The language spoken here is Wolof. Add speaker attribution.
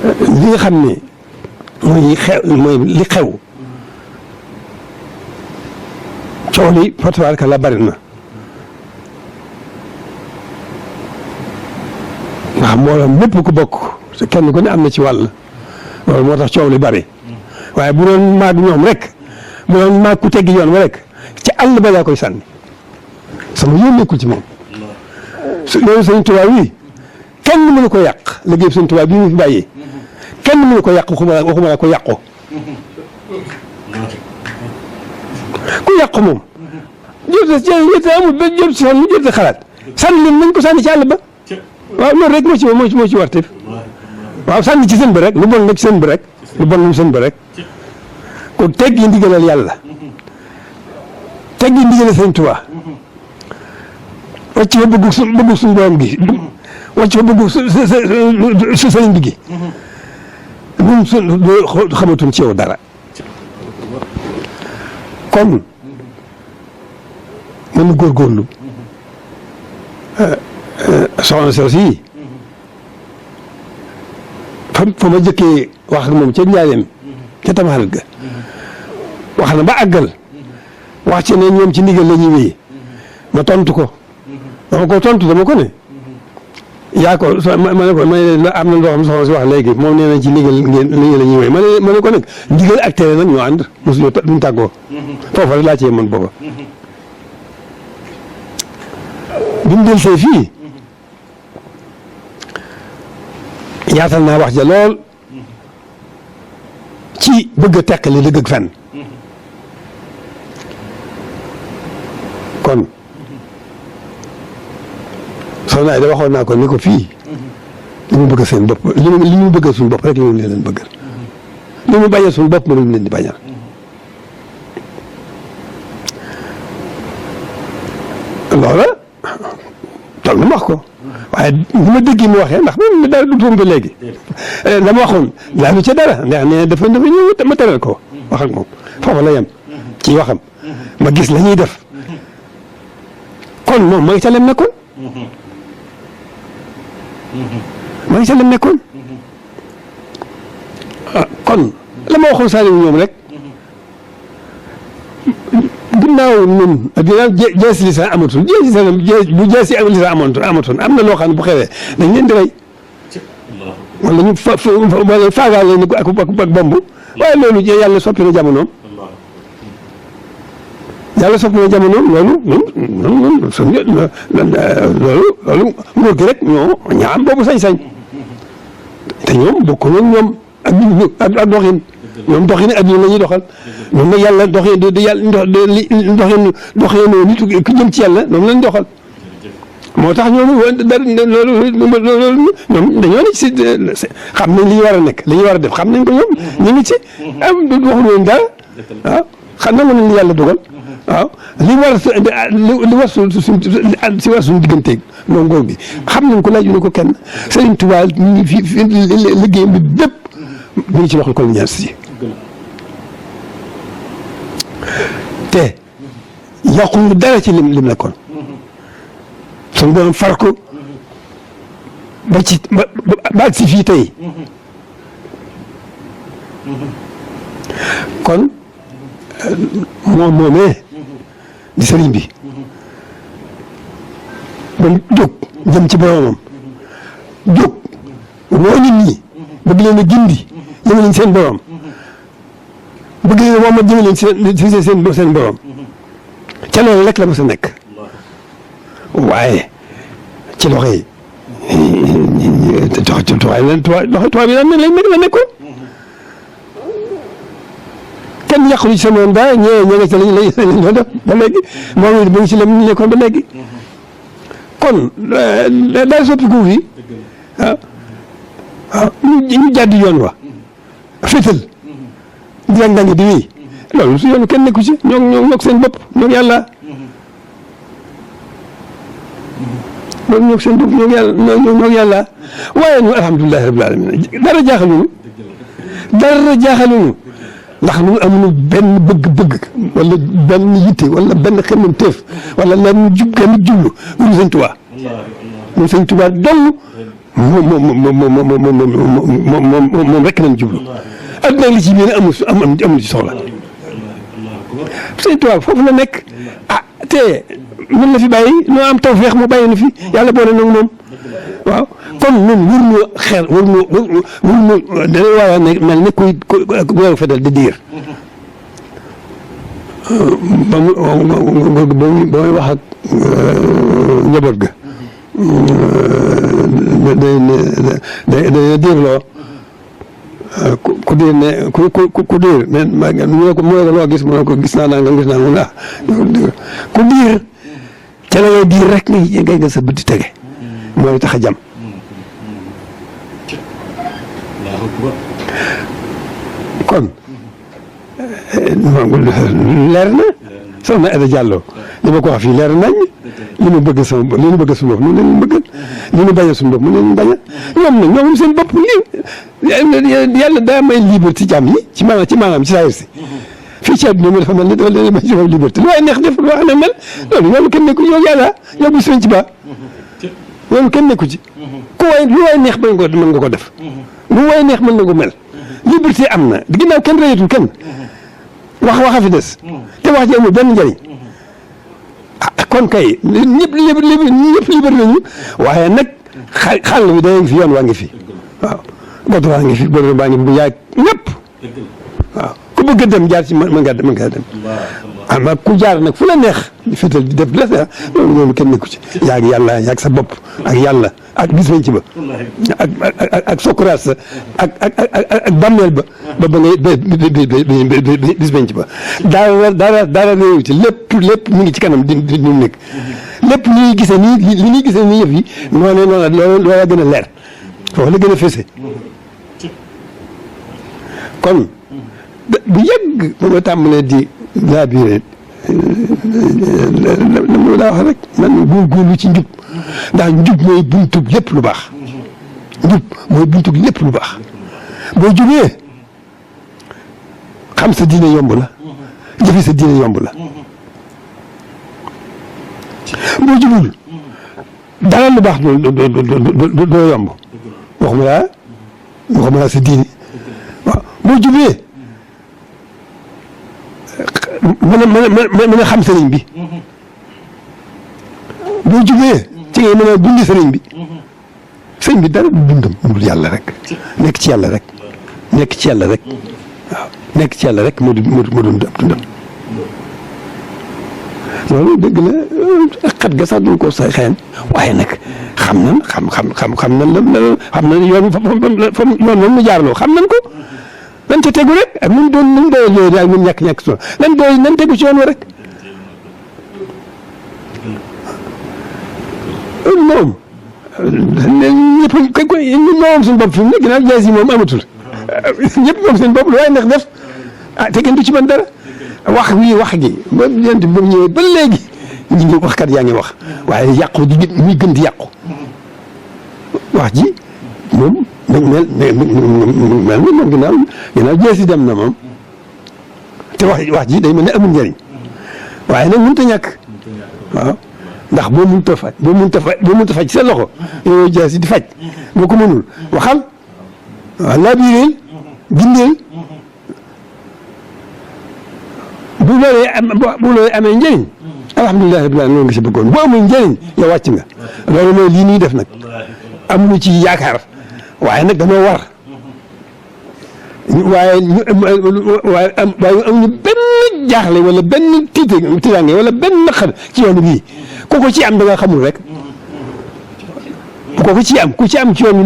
Speaker 1: li nga xam ne mooy li xew coow li fotowaarka la bari na ndax mbooloo mépp ku bokk kenn ku ne am na ci wàll loolu moo tax coow li bari waaye bu doon maag ñoom rek bu doon maag ku teggi yoon wa rek ci àll ba laa koy sànni sama yoon nekkul ci moom loolu Sëñ Tuubaa wi kenn mënu ko yàq liggéey Sëñ Tuubaa bii mu fi bàyyi kenn mënu ko yàq waxuma la ko yàqu ku yàqu moom jërte amul ba jër si sonn jërte xalaat sànni leen nañ ko sànni ci àll ba waaw loolu rek moo ci warteef waaw sànni ci seen bi rek lu bon nag ci seen bi rek lu bon lu seen bi rek ko teggi ndigalal yàlla teggi ndigalal Sëñ Tuubaa wàcc fa bëggu suñu borom gi wàcc fa bëggu su sëriñ bi gi ñun xamatuñ ci yow dara kon nañu góorgóorlu soxna soos yi fa ma jëkkee wax ak moom ca njaareem ca tamxarit ga wax na ba àggal wax ci ne ñoom ci ndigal la ñuy wéy ma tontu ko dama ko ne yaa ko ma ne ko am na loo xam soxna si wax léegi moom nee nañ ci ndigal la ñuy wéy ma ne ko nag ndigal ak tere nag ñoo ànd mosuñu duñ tàggoo foofa rek laa cee mën booba bi mu del see fii yaatal naa wax ja lool ci bëgg a teqali dëgg ak fen kon soxna Ayda waxoon naa ko ni ko fii li mu bëgg seen bopp li mu bëgg suñu bopp rek li mu leen bëggal li mu bañal suñu bopp mënuñu leen di bañal loola toog na ma wax ko waaye bu ma déggee mu waxee ndax man dara du tumbe léegi la ma waxoon laa nu ca dara ndax nee dafa ñëw ma teral ko wax ak moom foofu la yem ci waxam ma gis la ñuy def kon moom ma ngi ca lem nekkoon ma ngi ca lem nekkoon kon la ma waxoon Saliou ñoom rek ginnaaw ñun ginnaaw jeesi lisan amatul jeesi lisan bu jeesi lisan amatoon am na loo xam ne bu xewee dañ leen di rey wala ñu wala faagaal leen ak bomb waaye loolu yàlla soppi na jamonoom loolu nguur gi rek ñoo am boobu sañ-sañ te ñoom bokk nañ ñoom ak doxin ñoom doxin adduna la ñuy doxal ñoom nag yàlla doxinu nitu ku jëm ci yàlla ñoom lañ doxal moo tax ñoom loolu ñoom dañoo ne ci xam nañ li ñu war a nekk li ñu war a def xam nañ ko ñoom ñu ngi ci waxuñu woon dara waaw xam nañ li yàlla dogal waaw li war suñu digganteeg moom góor bi xam nañ ko laaju na ko kenn Sëriñ Tuubaa ñu ngi fi liggéeyam bi bépp mu ngi ci loxol colonialiste yi te yàquñu dara ci lim nekkoon suñu borom far ko ba si fii tey kon moom moomee di sëriñ bi ba jóg jëm ci boromam jóg woo nit ñi bëgg leen a gindi jëme leen seen borom bëgg leen a wommat jëme leen seen borom ca loolu rek la ma sa nekk waaye ci loxo yi tubaab yi la nekkoon kenn yàqulu ci sama yoon dara ñee nga ca lañ doon def ba léegi moom it mu ngi ci la ñu nekkoon ba léegi kon daal soppi ko fi ñu jàddi yoon wa féetal di dangi di wéy loolu su yoon kenn nekku ci ñoo seen bopp ñoo yàlla loolu ñoo seen bopp ñoo yàlla waaye ñu alhamdulilahi rabbil alamin dara jaaxaluñu ndax ñun amuñu benn bëgg-bëgg wala benn yitte wala benn xemmem teef wala lenn genn jublu ñun Sëñ Tuubaa dong moom rek nañ jublu adduna li ci biir amul ci soxla Sëñ Tuubaa foofu la nekk te mën na fi bàyyi noo am tawfeex mu bàyyi na fi yàlla boole nag moom waaw kon ñun waruñu xeer waruñu dañoo war a mel ne kuy weeru fetal di diir ba muy wax ak njaboot ga day diirloo ku diir ne ku diir ne mu ne ko loo gis mu ne ko gis naa nangam gis naa mu ne ku diir ca la ngay diir rek ngay nga sa bët di tege mooy tax a jam kon leer na soxna Aida Diallo li ma ko wax fii leer nañ li mu bëgg sama bopp li ñu bëgg suñu bopp noonu la ñu bëggal li ñu bañal suñu bopp noonu la ñu bañal ñoom nag ñoom seen bopp lii yàlla daa may liberté jàmm yi ci maanaam ci saa si fii ci àdduna mi dafa mel ni dafa leen may ci moom liberté lu waay neex def lu wax ne mel loolu kenn nekku yow yàlla yow bu sëñ ci ba loolu kenn nekku ci ku waay lu waay neex mën nga ko def lu waay neex mën na ko mel liberté am na ginnaaw kenn reyatul kenn wax fi des te wax ji amul benn njëriñ kon kay ñëpp libre nañu waaye nag xàll bi day fi yoon waa ngi fi waaw goto waa ngi fi goto baa ngi fi bu yaay ñëpp waaw ku bëgg a dem jaar ci mën ngaa dem ama ku jaar nag fu la neex féetal di def la neex loolu kenn nekku ci yaag yàlla yaag sa bopp ak yàlla ak bis bañ ci ba ak sokuraat sa ak bàmmeel ba ngay bis bañ ci ba dara réew ci lépp mu ngi ci kanam di ñu nekk lépp li ñuy gisee nii yëf yi loolu la gën a leer foofu la gën a fese kon bu yàgg ba ma tàmbalee di laa biire la mu daa wax rek man góorgóorlu ci njub ndax njub mooy buntub lépp lu baax njub mooy buntub lépp lu baax boo jubee xam sa diine yomb la jëfe sa diine yomb la boo jubul dara lu baax doo yomb waxuma laa sa diine waaw boo jubee mën a xam sëriñ bi boo jubee ci ngay mën a dundi sëriñ bi sëriñ bi dara du dundam dul yàlla rek nekk ci yàlla rek waaw nekk ci yàlla rek moo dund ab dundam loolu dëgg la xat ga sax duñ ko say xëyan waaye nag xam nan yoon moom mu jaarloo xam nan ko nan ca tegu rek ak nun doyal yooyu daal nun ñàkk solo nan tegu ci yoon wa rek moom ñëpp ñun moom suñu bopp fi mu ne ginnaaw jaay si moom amatul ñëpp moom seen bopp lu waaye neex def te kenn du ci mën dara wax gi ba yent ba ñëwee ba léegi ñi ngi waxkat yaa ngi wax waaye yàqu muy gën di yàqu wax ji moom mel ni moom ginnaaw jeesi dem na moom te wax ji day mel ne amul njëriñ waaye nag mënut a ñàkk waaw ndax boo mënut a faj sa loxo yow jeesi di faj boo ko mënul waxal waaw labireel gindeel bu loolee amee njëriñ alhamdulilah rabbil alamin loolu nga si bëggoon bu amul njëriñ yow wàcc nga loolu mooy lii ñuy def nag amuñu ci yaakaar waaye nag dañoo war waaye amuñu benn jaaxle wala benn tiitaange wala benn naqar ci yoon bii ku ko ci am da nga xamul rek ku ko ci am ci yoon bi